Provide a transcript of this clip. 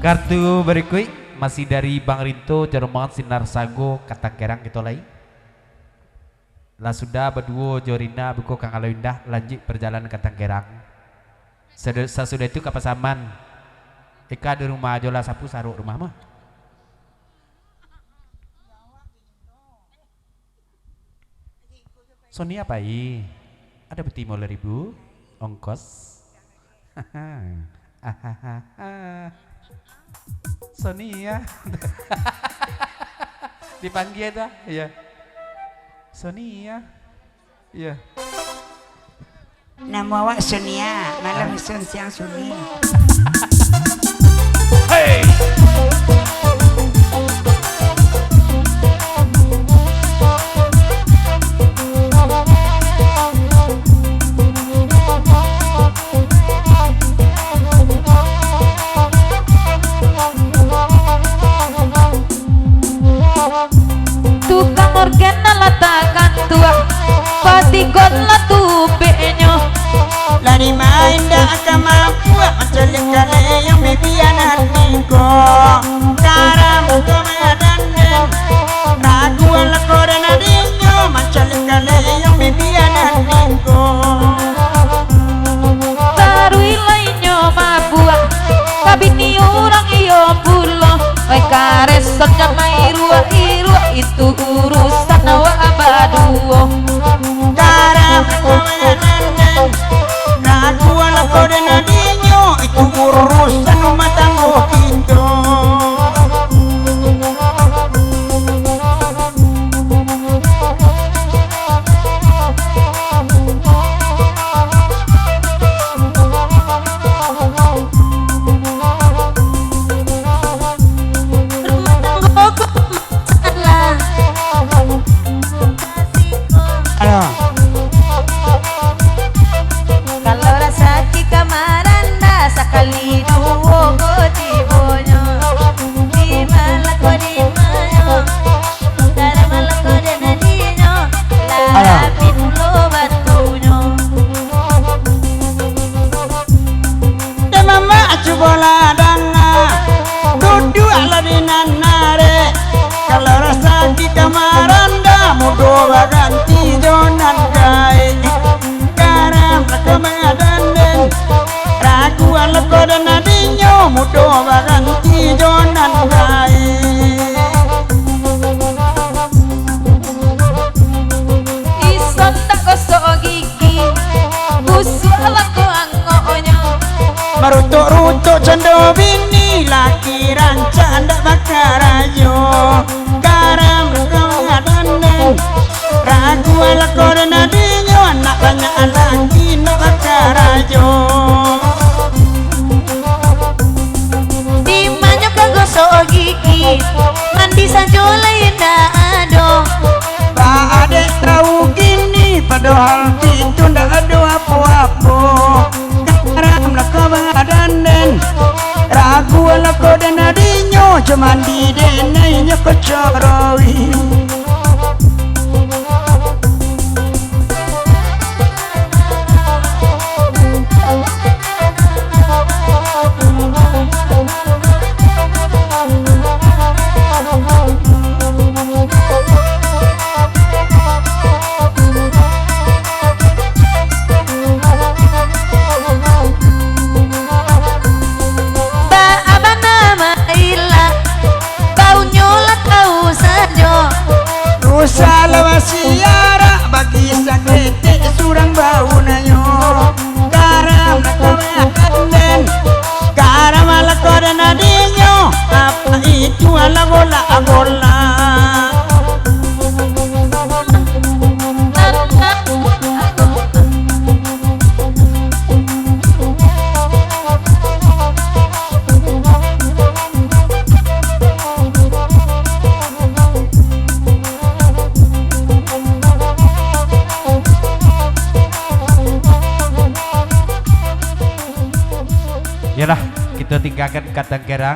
Kartu berikut masih dari Bang Rinto Jarumangan Sinar Sago kata kerang gitu lagi. Lah sudah berdua Jorina buku Kang Alawindah lanjut perjalanan ke Tanggerang. Sesudah itu ke Pasaman. Eka di rumah Jola sapu saruk rumah mah. Sony apa i? Ada beti mau ribu ongkos. Sony ya. Dipanggil dah, ya. Sonia, iya. Nama awak Sonia, malam siang Sonia. Hey. Tukang organ latakan tua patikon la tubenyo Lari main dah akan mampu mencelik kali yang bibian hatiku. Karam kemedan ragu ala koran adinyo mencelik kali yang bibian hatiku. tarui lainyo mabua kabini orang iyo pulo oi karesot nyamai irua itu urusan awak abaduo. Karam kemedan ragu ala koran adinyo itu urusan rumah tangga kita. Kalau rasa jika maranda sekali dua goti bonyo di malah kau di mayo darah malah kau di nadinyo lapin lo batunya Dan mama bola dana duduk ala di nanare. Kalau rasa di kamaranda mudo ganti jonan gai. Karam kemedan ragu ala kodan adinyo mudo ganti jonan gai. ison tak kosok gigi busuk ala kau angonya Marutuk-rutuk cendo bini laki rancak ndak bakarayo. Karam kemedan ragu ala kodan adinyo anak banyak laki ndak bakarayo. di mana kau gosok gigi mandi saja lain ado. Pak adek tahu gini padahal itu ndak ada apa-apa. Karam nak kebadan ragu ala kodan adinyo cuman di denainya kecarawi. Tak apa nama ilah kau nyolat kau saja Rusa lawas siara bagi sakit surang bau nayo. Karam nak kebadan karam ala kodan adinyo apa itu ala gola. Yalah, kita tinggalkan kata kerang.